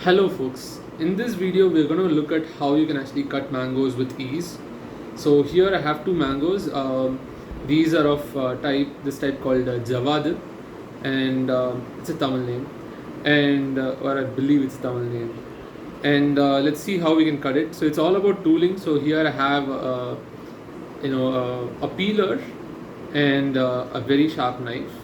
Hello folks, in this video we're going to look at how you can actually cut mangoes with ease. So here I have two mangoes. These are of this type called Javad, and it's a Tamil name, and or I believe it's a Tamil name. And let's see how we can cut it. So it's all about tooling. So here I have a peeler and a very sharp knife.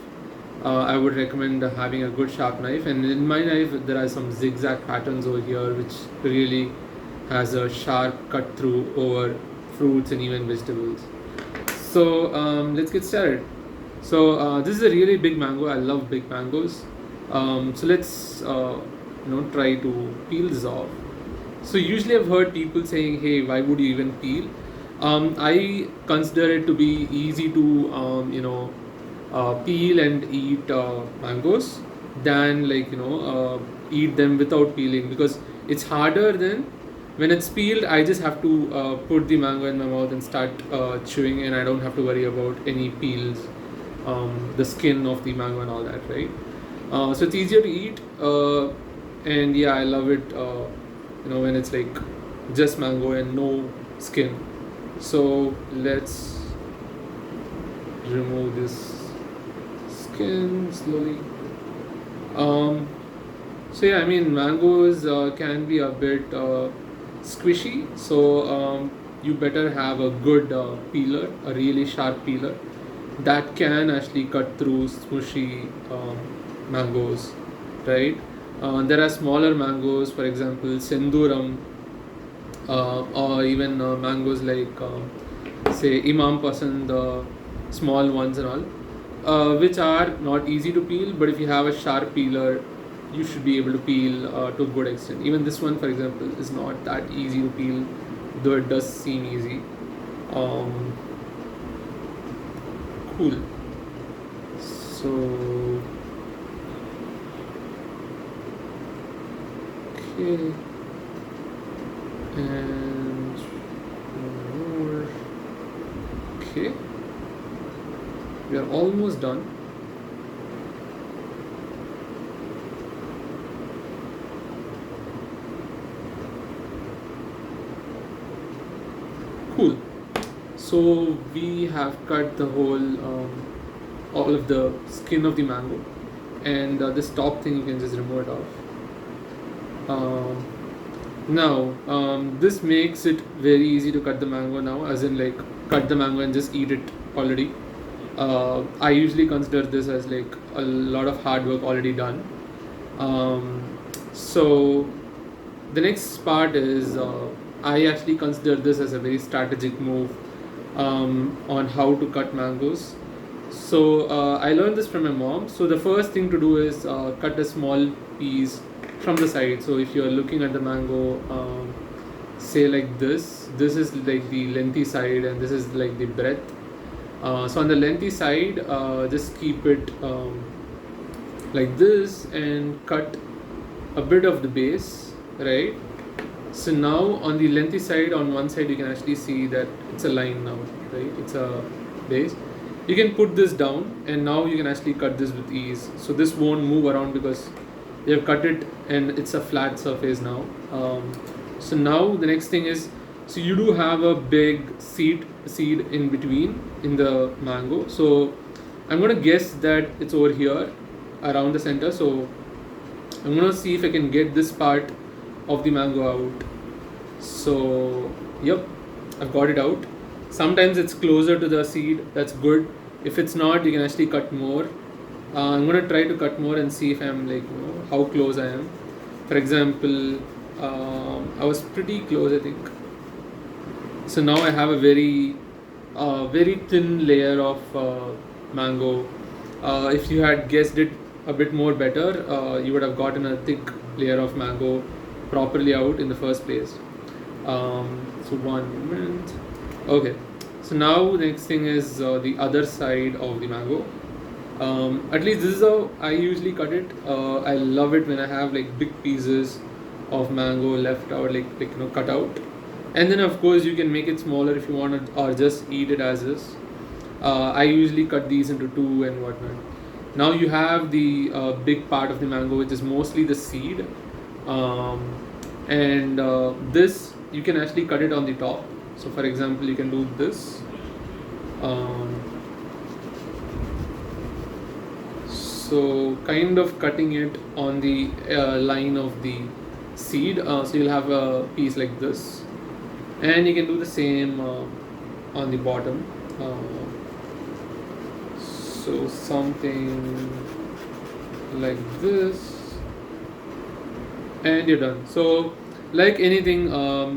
I would recommend having a good sharp knife, and in my knife there are some zigzag patterns over here which really has a sharp cut through over fruits and even vegetables. So let's get started. So this is a really big mango. I love big mangoes. So let's try to peel this off. So usually I've heard people saying, "Hey, why would you even peel?" I consider it to be easy to peel and eat mangoes than eat them without peeling, because it's harder than when it's peeled. I just have to put the mango in my mouth and start chewing, and I don't have to worry about any peels, the skin of the mango and all that, right? So it's easier to eat, and yeah, I love it when it's like just mango and no skin. So let's remove this skin slowly. So yeah, I mean, mangoes can be a bit squishy, so you better have a good peeler, a really sharp peeler that can actually cut through smushy mangoes, right? There are smaller mangoes, for example, Senduram, or even mangoes like say Imam Pasand, small ones and all, which are not easy to peel, but if you have a sharp peeler you should be able to peel to a good extent. Even this one, for example, is not that easy to peel, though it does seem easy. Cool. So okay, and more. Okay, we are almost done. Cool. So we have cut the whole all of the skin of the mango, and this top thing you can just remove it off. Now this makes it very easy to cut the mango now, as in like cut the mango and just eat it already. I usually consider this as like a lot of hard work already done. So the next part is I actually consider this as a very strategic move on how to cut mangoes. So I learned this from my mom. So the first thing to do is cut a small piece from the side. So if you are looking at the mango, say like this is like the lengthy side and this is like the breadth. So on the lengthy side, just keep it like this and cut a bit of the base, right? So now on the lengthy side, on one side you can actually see that it's a line now, right? It's a base. You can put this down and now you can actually cut this with ease. So this won't move around because you have cut it and it's a flat surface now. So now the next thing is, so you do have a big seed in between in the mango. So I'm gonna guess that it's over here around the center. So I'm gonna see if I can get this part of the mango out. So yep, I've got it out. Sometimes it's closer to the seed, that's good. If it's not, you can actually cut more. I'm gonna try to cut more and see if I'm like how close I am. For example, I was pretty close, I think. So now I have a very thin layer of mango. If you had guessed it a bit more better, you would have gotten a thick layer of mango properly out in the first place. So 1 minute. Okay, so now the next thing is the other side of the mango. At least this is how I usually cut it. I love it when I have like big pieces of mango left out, cut out. And then of course you can make it smaller if you want to, or just eat it as is. I usually cut these into two and whatnot. Now you have the big part of the mango, which is mostly the seed. And this you can actually cut it on the top. So for example, you can do this. So kind of cutting it on the line of the seed, so you'll have a piece like this, and you can do the same on the bottom. So something like this, and you're done. So like anything,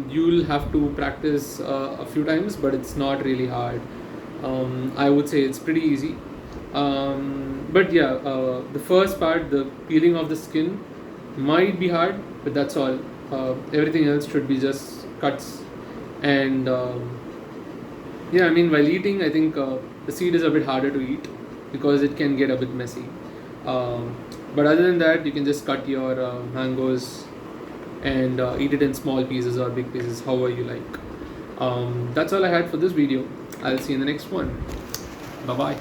you'll have to practice a few times, but it's not really hard. I would say it's pretty easy. But yeah, the first part, the peeling of the skin, might be hard, but that's all. Everything else should be just cuts. And yeah, I mean, while eating, I think the seed is a bit harder to eat because it can get a bit messy. But other than that, you can just cut your mangoes and eat it in small pieces or big pieces, however you like. That's all I had for this video. I'll see you in the next one. Bye bye.